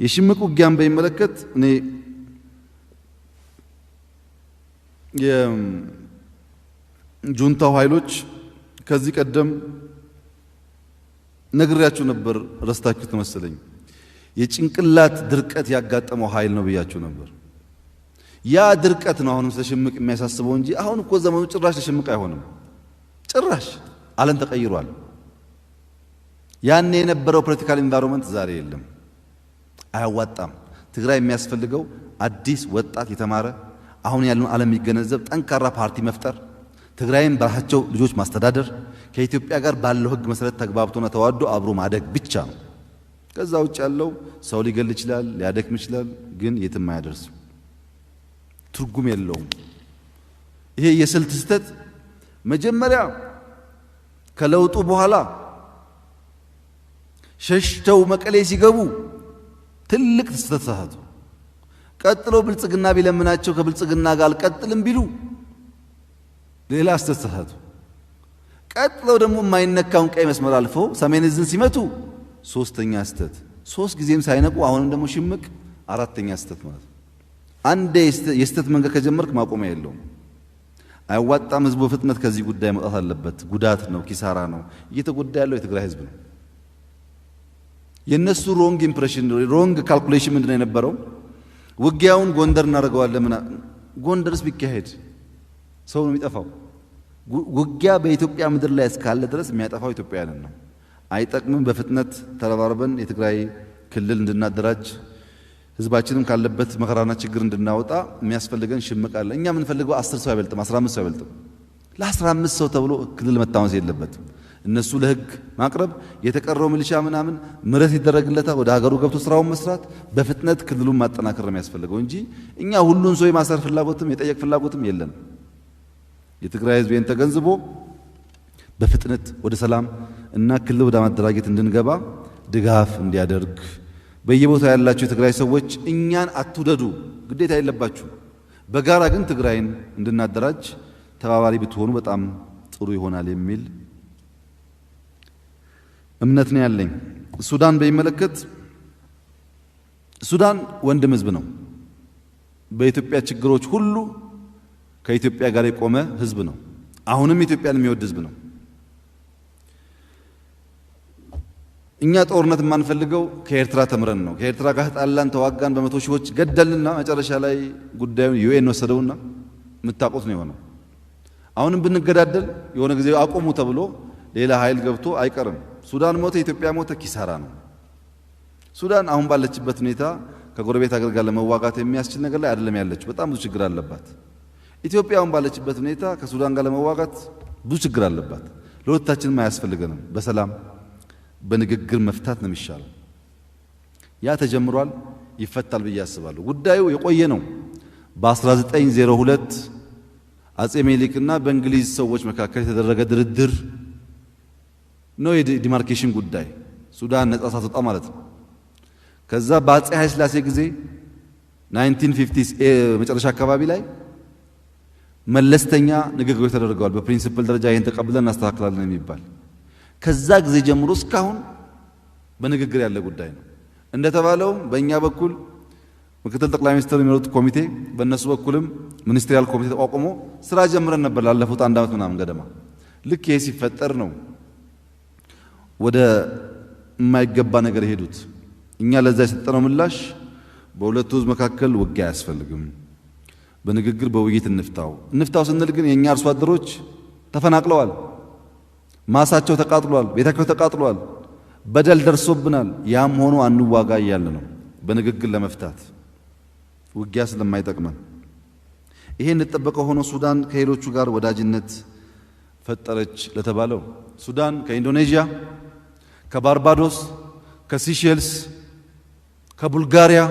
የሽምቅ ውጊያን በሚመለከት እኔ የጁንታው ኃይሎች ከዚህ ቀደም ነግሬያችሁ ነበር፣ ረስታችሁት መሰለኝ። የጭንቅላት ድርቀት ያጋጠመው ኃይል ነው ብያችሁ ነበር። ያ ድርቀት ነው አሁንም ስለሽምቅ የሚያሳስበው እንጂ አሁን እኮ ዘመኑ ጭራሽ ለሽምቅ አይሆንም። ጭራሽ ዓለም ተቀይሯል። ያኔ የነበረው ፖለቲካል ኢንቫይሮንመንት ዛሬ የለም። አያዋጣም። ትግራይ የሚያስፈልገው አዲስ ወጣት የተማረ አሁን ያለውን ዓለም የሚገነዘብ ጠንካራ ፓርቲ መፍጠር፣ ትግራይን በራሳቸው ልጆች ማስተዳደር፣ ከኢትዮጵያ ጋር ባለው ሕግ መሰረት ተግባብቶና ተዋዶ አብሮ ማደግ ብቻ ነው። ከዛ ውጭ ያለው ሰው ሊገል ይችላል፣ ሊያደክም ይችላል፣ ግን የትም አያደርስም፣ ትርጉም የለውም። ይሄ የስልት ስህተት መጀመሪያ ከለውጡ በኋላ ሸሽተው መቀሌ ሲገቡ ትልቅ ስህተት ተሳሳቱ። ቀጥሎ ብልጽግና ቢለምናቸው ከብልጽግና ጋር አልቀጥልም ቢሉ ሌላ ስህተት ተሳሳቱ። ቀጥለው ደግሞ የማይነካውን ቀይ መስመር አልፈው ሰሜን ዕዝን ሲመቱ ሶስተኛ ስህተት። ሶስት ጊዜም ሳይነቁ አሁንም ደግሞ ሽምቅ አራተኛ ስህተት ማለት ነው። አንዴ የስህተት መንገድ ከጀመርክ ማቆሚያ የለውም። አያዋጣም። ህዝቡ በፍጥነት ከዚህ ጉዳይ መውጣት አለበት። ጉዳት ነው፣ ኪሳራ ነው። እየተጎዳ ያለው የትግራይ ህዝብ ነው። የነሱ ሮንግ ኢምፕሬሽን ሮንግ ካልኩሌሽን ምንድነው የነበረው? ውጊያውን ጎንደር እናደርገዋለን። ጎንደርስ ቢካሄድ ሰው ነው የሚጠፋው። ውጊያ በኢትዮጵያ ምድር ላይ እስካለ ድረስ የሚያጠፋው ኢትዮጵያውያንን ነው። አይጠቅምም። በፍጥነት ተረባርበን የትግራይ ክልል እንድናደራጅ ህዝባችንም ካለበት መከራና ችግር እንድናወጣ የሚያስፈልገን ሽምቅ አለ። እኛ የምንፈልገው 10 ሰው አይበልጥም፣ 15 ሰው አይበልጥም። ለ15 ሰው ተብሎ ክልል መታወስ የለበትም። እነሱ ለህግ ማቅረብ፣ የተቀረው ሚሊሻ ምናምን ምረት ይደረግለታል፣ ወደ ሀገሩ ገብቶ ስራውን መስራት፣ በፍጥነት ክልሉን ማጠናከር ነው የሚያስፈልገው እንጂ እኛ ሁሉን ሰው የማሰር ፍላጎትም የጠየቅ ፍላጎትም የለም። የትግራይ ህዝብ ይህን ተገንዝቦ በፍጥነት ወደ ሰላም እና ክልል ወደ ማደራጀት እንድንገባ ድጋፍ እንዲያደርግ፣ በየቦታው ያላችሁ የትግራይ ሰዎች እኛን አትውደዱ፣ ግዴታ የለባችሁ፣ በጋራ ግን ትግራይን እንድናደራጅ ተባባሪ ብትሆኑ በጣም ጥሩ ይሆናል የሚል እምነት ነው ያለኝ። ሱዳን በሚመለከት ሱዳን ወንድም ህዝብ ነው። በኢትዮጵያ ችግሮች ሁሉ ከኢትዮጵያ ጋር የቆመ ህዝብ ነው። አሁንም ኢትዮጵያን የሚወድ ህዝብ ነው። እኛ ጦርነት የማንፈልገው ከኤርትራ ተምረን ነው። ከኤርትራ ጋር ተጣላን፣ ተዋጋን፣ በመቶ ሺዎች ገደልና መጨረሻ ላይ ጉዳዩን ዩኤን ወሰደውና የምታውቁት ነው የሆነው። አሁንም ብንገዳደል የሆነ ጊዜ አቆሙ ተብሎ ሌላ ኃይል ገብቶ አይቀርም። ሱዳን ሞተ፣ ኢትዮጵያ ሞተ፣ ኪሳራ ነው። ሱዳን አሁን ባለችበት ሁኔታ ከጎረቤት ሀገር ጋር ለመዋጋት የሚያስችል ነገር ላይ አይደለም ያለችው። በጣም ብዙ ችግር አለባት። ኢትዮጵያ አሁን ባለችበት ሁኔታ ከሱዳን ጋር ለመዋጋት ብዙ ችግር አለባት። ለሁለታችንም አያስፈልገንም። በሰላም በንግግር መፍታት ነው የሚሻለው። ያ ተጀምሯል፣ ይፈታል ብዬ አስባለሁ። ጉዳዩ የቆየ ነው። በ1902 አጼ ምኒልክና በእንግሊዝ ሰዎች መካከል የተደረገ ድርድር ነው የዲማርኬሽን ጉዳይ፣ ሱዳን ነጻ ሳትወጣ ማለት ነው። ከዛ በአጼ ኃይለ ሥላሴ ጊዜ 1950 መጨረሻ አካባቢ ላይ መለስተኛ ንግግሮች ተደርገዋል። በፕሪንሲፕል ደረጃ ይሄን ተቀብለን እናስተካክላለን የሚባል። ከዛ ጊዜ ጀምሮ እስካሁን በንግግር ያለ ጉዳይ ነው። እንደተባለውም በእኛ በኩል ምክትል ጠቅላይ ሚኒስትር የሚመሩት ኮሚቴ፣ በእነሱ በኩልም ሚኒስትሪያል ኮሚቴ ተቋቁሞ ስራ ጀምረን ነበር ላለፉት 1 ዓመት ምናምን ገደማ። ልክ ይሄ ሲፈጠር ነው ወደ የማይገባ ነገር የሄዱት። እኛ ለዛ የሰጠነው ምላሽ በሁለቱ ህዝብ መካከል ውጊያ አያስፈልግም፣ በንግግር በውይይት እንፍታው ስንል ግን የኛ አርሶ አደሮች ተፈናቅለዋል፣ ማሳቸው ተቃጥሏል፣ ቤታቸው ተቃጥሏል፣ በደል ደርሶብናል። ያም ሆኖ አንዋጋ እያለ ነው በንግግር ለመፍታት ውጊያ ስለማይጠቅመን። ይሄ እንደተጠበቀ ሆኖ ሱዳን ከሌሎቹ ጋር ወዳጅነት ፈጠረች ለተባለው ሱዳን ከኢንዶኔዥያ፣ ከባርባዶስ፣ ከሲሼልስ፣ ከቡልጋሪያ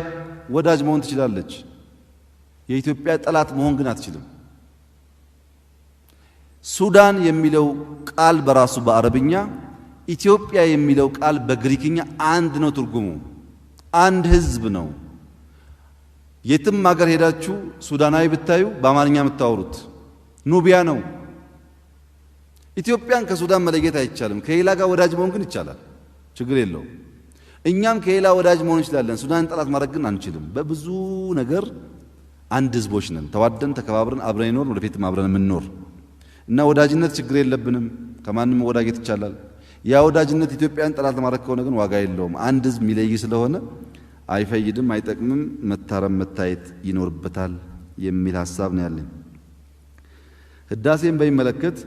ወዳጅ መሆን ትችላለች። የኢትዮጵያ ጠላት መሆን ግን አትችልም። ሱዳን የሚለው ቃል በራሱ በአረብኛ፣ ኢትዮጵያ የሚለው ቃል በግሪክኛ አንድ ነው ትርጉሙ። አንድ ህዝብ ነው። የትም ሀገር ሄዳችሁ ሱዳናዊ ብታዩ በአማርኛ የምታወሩት ኑቢያ ነው። ኢትዮጵያን ከሱዳን መለየት አይቻልም። ከሌላ ጋር ወዳጅ መሆን ግን ይቻላል፣ ችግር የለውም። እኛም ከሌላ ወዳጅ መሆን እንችላለን። ሱዳን ጠላት ማድረግ ግን አንችልም። በብዙ ነገር አንድ ህዝቦች ነን። ተዋደን ተከባብረን አብረን ይኖር ወደፊትም አብረን የምንኖር እና ወዳጅነት ችግር የለብንም። ከማንም ወዳጅነት ይቻላል። ያ ወዳጅነት ኢትዮጵያን ጠላት ማድረግ ከሆነ ግን ዋጋ የለውም። አንድ ህዝብ የሚለይ ስለሆነ አይፈይድም፣ አይጠቅምም። መታረም መታየት ይኖርበታል የሚል ሐሳብ ነው ያለኝ። ህዳሴን በሚመለከት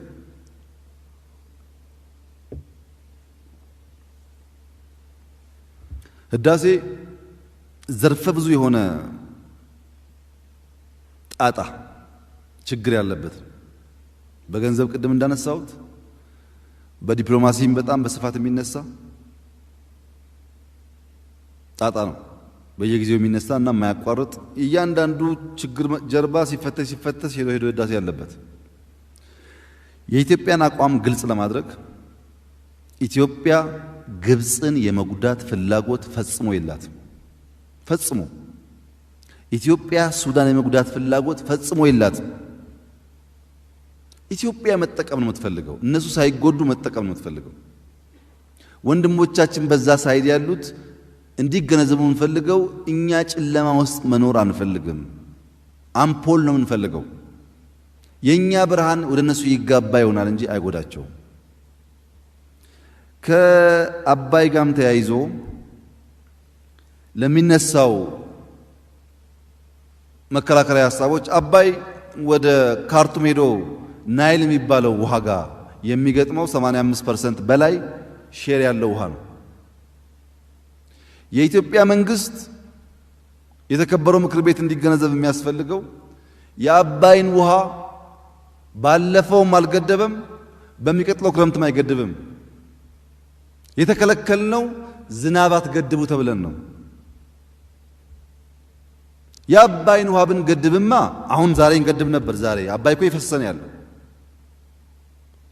ህዳሴ ዘርፈ ብዙ የሆነ ጣጣ ችግር ያለበት በገንዘብ ቅድም እንዳነሳሁት በዲፕሎማሲም በጣም በስፋት የሚነሳ ጣጣ ነው። በየጊዜው የሚነሳ እና የማያቋርጥ እያንዳንዱ ችግር ጀርባ ሲፈተሽ ሄዶ ህዳሴ ያለበት። የኢትዮጵያን አቋም ግልጽ ለማድረግ ኢትዮጵያ ግብፅን የመጉዳት ፍላጎት ፈጽሞ የላትም። ፈጽሞ ኢትዮጵያ ሱዳን የመጉዳት ፍላጎት ፈጽሞ የላትም። ኢትዮጵያ መጠቀም ነው የምትፈልገው። እነሱ ሳይጎዱ መጠቀም ነው የምትፈልገው። ወንድሞቻችን በዛ ሳይድ ያሉት እንዲገነዘቡ የምንፈልገው እኛ ጨለማ ውስጥ መኖር አንፈልግም። አምፖል ነው የምንፈልገው። የኛ ብርሃን ወደ እነሱ ይጋባ ይሆናል እንጂ አይጎዳቸውም። ከአባይ ጋም ተያይዞ ለሚነሳው መከራከሪያ ሐሳቦች አባይ ወደ ካርቱም ሄዶ ናይል የሚባለው ውሃ ጋር የሚገጥመው 85% በላይ ሼር ያለው ውሃ ነው። የኢትዮጵያ መንግስት የተከበረው ምክር ቤት እንዲገነዘብ የሚያስፈልገው የአባይን ውሃ ባለፈውም አልገደበም፣ በሚቀጥለው ክረምትም አይገድብም። የተከለከልነው ዝናብ አትገድቡ ተብለን ነው። የአባይን ውሃ ብንገድብማ አሁን ዛሬ እንገድብ ነበር። ዛሬ አባይ እኮ ይፈሰን ያለው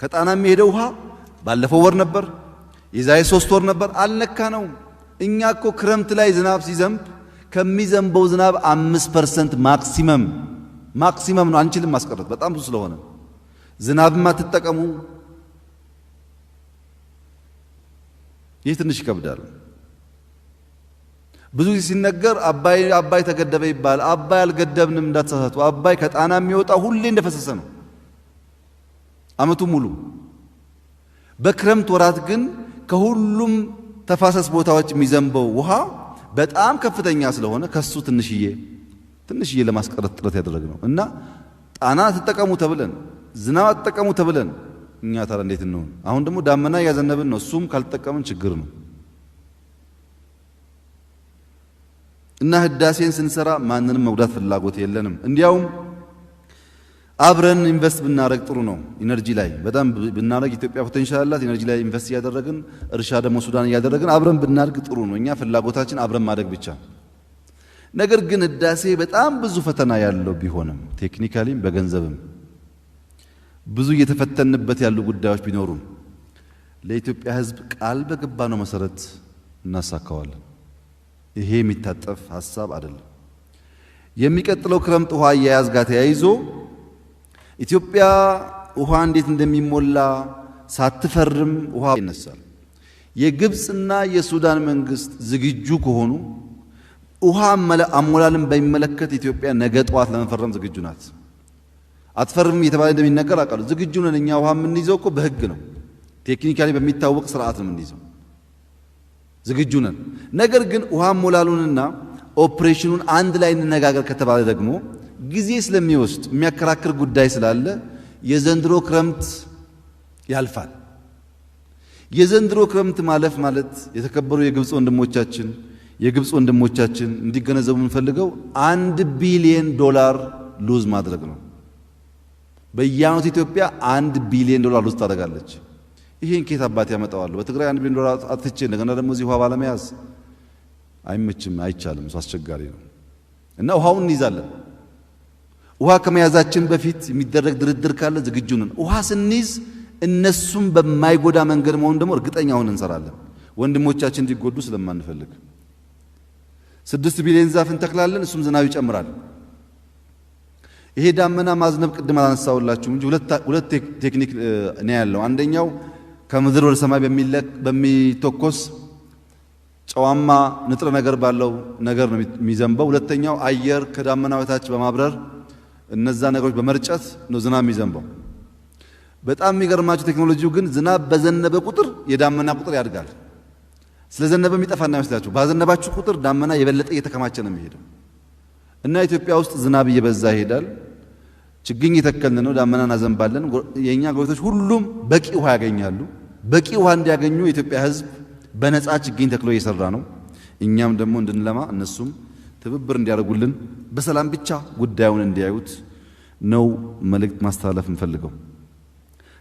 ከጣና የሚሄደው ውሃ ባለፈው ወር ነበር፣ የዛሬ 3 ወር ነበር። አልነካ ነው። እኛ እኮ ክረምት ላይ ዝናብ ሲዘንብ ከሚዘንበው ዝናብ 5% ማክሲመም ነው። አንችልም ማስቀረት በጣም ብዙ ስለሆነ ዝናብማ ትጠቀሙ። ይህ ትንሽ ይከብዳል። ብዙ ጊዜ ሲነገር አባይ ተገደበ ይባል። አባይ አልገደብንም፣ እንዳትሳሳቱ። አባይ ከጣና የሚወጣ ሁሌ እንደፈሰሰ ነው አመቱ ሙሉ። በክረምት ወራት ግን ከሁሉም ተፋሰስ ቦታዎች የሚዘንበው ውሃ በጣም ከፍተኛ ስለሆነ ከሱ ትንሽዬ ለማስቀረት ጥረት ያደረግነው እና ጣና ተጠቀሙ ተብለን ዝናብ ተጠቀሙ ተብለን እኛ ታዲያ እንዴት እንሆን? አሁን ደግሞ ዳመና እያዘነብን ነው። እሱም ካልተጠቀምን ችግር ነው እና ህዳሴን ስንሰራ ማንንም መጉዳት ፍላጎት የለንም። እንዲያውም አብረን ኢንቨስት ብናረግ ጥሩ ነው። ኢነርጂ ላይ በጣም ብናረግ ኢትዮጵያ ፖቴንሻል አላት። ኢነርጂ ላይ ኢንቨስት እያደረግን እርሻ ደግሞ ሱዳን እያደረግን አብረን ብናርግ ጥሩ ነው። እኛ ፍላጎታችን አብረን ማደግ ብቻ። ነገር ግን ህዳሴ በጣም ብዙ ፈተና ያለው ቢሆንም ቴክኒካሊም በገንዘብም ብዙ እየተፈተንበት ያሉ ጉዳዮች ቢኖሩም ለኢትዮጵያ ህዝብ ቃል በገባ ነው መሰረት እናሳካዋለን። ይሄ የሚታጠፍ ሐሳብ አይደለም። የሚቀጥለው ክረምት ውሃ አያያዝ ጋር ተያይዞ ኢትዮጵያ ውሃ እንዴት እንደሚሞላ ሳትፈርም ውሃ ይነሳል። የግብፅና የሱዳን መንግስት ዝግጁ ከሆኑ ውሃ አሞላልን በሚመለከት ኢትዮጵያ ነገ ጠዋት ለመፈረም ዝግጁ ናት። አትፈርም እየተባለ እንደሚነገር አውቃለሁ። ዝግጁ ነን። እኛ ውሃ የምንይዘው እኮ በህግ ነው። ቴክኒካሊ በሚታወቅ ስርዓት ነው የምንይዘው። ዝግጁ ነን። ነገር ግን ውሃ አሞላሉንና ኦፕሬሽኑን አንድ ላይ እንነጋገር ከተባለ ደግሞ ጊዜ ስለሚወስድ የሚያከራክር ጉዳይ ስላለ የዘንድሮ ክረምት ያልፋል። የዘንድሮ ክረምት ማለፍ ማለት የተከበሩ የግብፅ ወንድሞቻችን እንዲገነዘቡ የምንፈልገው $1 ቢሊዮን ሉዝ ማድረግ ነው። በየዓመቱ ኢትዮጵያ $1 ቢሊዮን ሉዝ ታደርጋለች። ይሄን ከየት አባት ያመጣዋለሁ? በትግራይ $1 ቢሊዮን አጥፍቼ እንደገና ደግሞ እዚህ ውሃ ባለመያዝ አይመችም፣ አይቻልም። እሱ አስቸጋሪ ነው እና ውሃውን እንይዛለን። ውሃ ከመያዛችን በፊት የሚደረግ ድርድር ካለ ዝግጁ ነን። ውሃ ስንይዝ እነሱም በማይጎዳ መንገድ መሆን ደግሞ እርግጠኛ ሆነን እንሰራለን። ወንድሞቻችን እንዲጎዱ ስለማንፈልግ 6 ቢሊዮን ዛፍ እንተክላለን፣ እሱም ዝናብ ይጨምራል። ይሄ ዳመና ማዝነብ ቅድም አላነሳውላችሁም እንጂ ሁለት ቴክኒክ ነው ያለው። አንደኛው ከምድር ወደ ሰማይ በሚተኮስ ጨዋማ ንጥረ ነገር ባለው ነገር ነው የሚዘንበው። ሁለተኛው አየር ከዳመና በታች በማብረር እነዛ ነገሮች በመርጨት ነው ዝናብ የሚዘንበው። በጣም የሚገርማችሁ ቴክኖሎጂው ግን ዝናብ በዘነበ ቁጥር የዳመና ቁጥር ያድጋል። ስለዘነበ የሚጠፋ እንዳይመስላችሁ፣ ባዘነባችሁ ቁጥር ዳመና የበለጠ እየተከማቸ ነው የሚሄደው እና ኢትዮጵያ ውስጥ ዝናብ እየበዛ ይሄዳል። ችግኝ የተከልን ነው፣ ዳመና እናዘንባለን። የኛ ጎረቤቶች ሁሉም በቂ ውሃ ያገኛሉ። በቂ ውሃ እንዲያገኙ የኢትዮጵያ ሕዝብ በነፃ ችግኝ ተክሎ እየሰራ ነው። እኛም ደግሞ እንድንለማ እነሱም ትብብር እንዲያደርጉልን በሰላም ብቻ ጉዳዩን እንዲያዩት ነው መልእክት ማስተላለፍ እንፈልገው።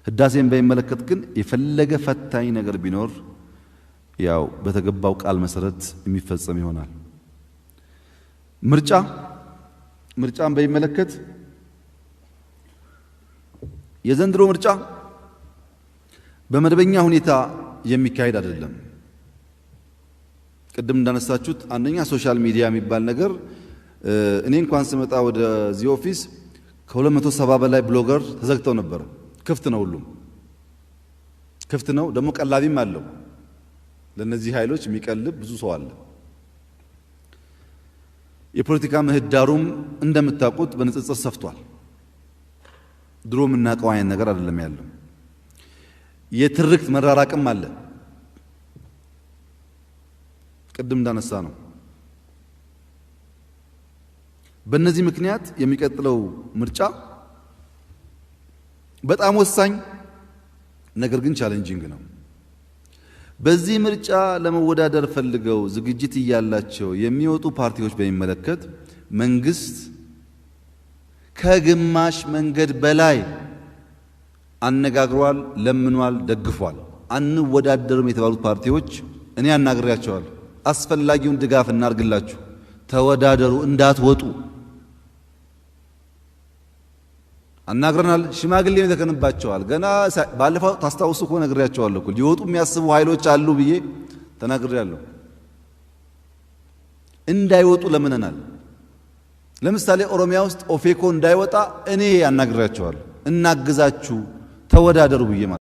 ህዳሴን በሚመለከት ግን የፈለገ ፈታኝ ነገር ቢኖር ያው በተገባው ቃል መሰረት የሚፈጸም ይሆናል። ምርጫን በሚመለከት የዘንድሮ ምርጫ በመደበኛ ሁኔታ የሚካሄድ አይደለም። ቅድም እንዳነሳችሁት አንደኛ ሶሻል ሚዲያ የሚባል ነገር እኔ እንኳን ስመጣ ወደዚህ ኦፊስ ከ270 በላይ ብሎገር ተዘግተው ነበር። ክፍት ነው፣ ሁሉም ክፍት ነው። ደግሞ ቀላቢም አለው። ለነዚህ ኃይሎች የሚቀልብ ብዙ ሰው አለ። የፖለቲካ ምህዳሩም እንደምታውቁት በንጽጽር ሰፍቷል። ድሮ የምናውቀው አይነት ነገር አይደለም ያለው። የትርክት መራራቅም አለ። ቅድም እንዳነሳ ነው። በእነዚህ ምክንያት የሚቀጥለው ምርጫ በጣም ወሳኝ ነገር ግን ቻሌንጂንግ ነው። በዚህ ምርጫ ለመወዳደር ፈልገው ዝግጅት እያላቸው የሚወጡ ፓርቲዎች በሚመለከት መንግስት ከግማሽ መንገድ በላይ አነጋግሯል፣ ለምኗል፣ ደግፏል። አንወዳደርም የተባሉት ፓርቲዎች እኔ አናግሬያቸዋለሁ። አስፈላጊውን ድጋፍ እናርግላችሁ፣ ተወዳደሩ፣ እንዳትወጡ አናግረናል። ሽማግሌ ተከንባቸዋል። ገና ባለፈው ታስታውሱ እኮ ነግሬያቸዋለሁ እኮ ሊወጡ የሚያስቡ ኃይሎች አሉ ብዬ ተናግሬያለሁ። እንዳይወጡ ለምነናል። ለምሳሌ ኦሮሚያ ውስጥ ኦፌኮ እንዳይወጣ እኔ አናግሬያቸዋለሁ። እናግዛችሁ፣ ተወዳደሩ ብዬ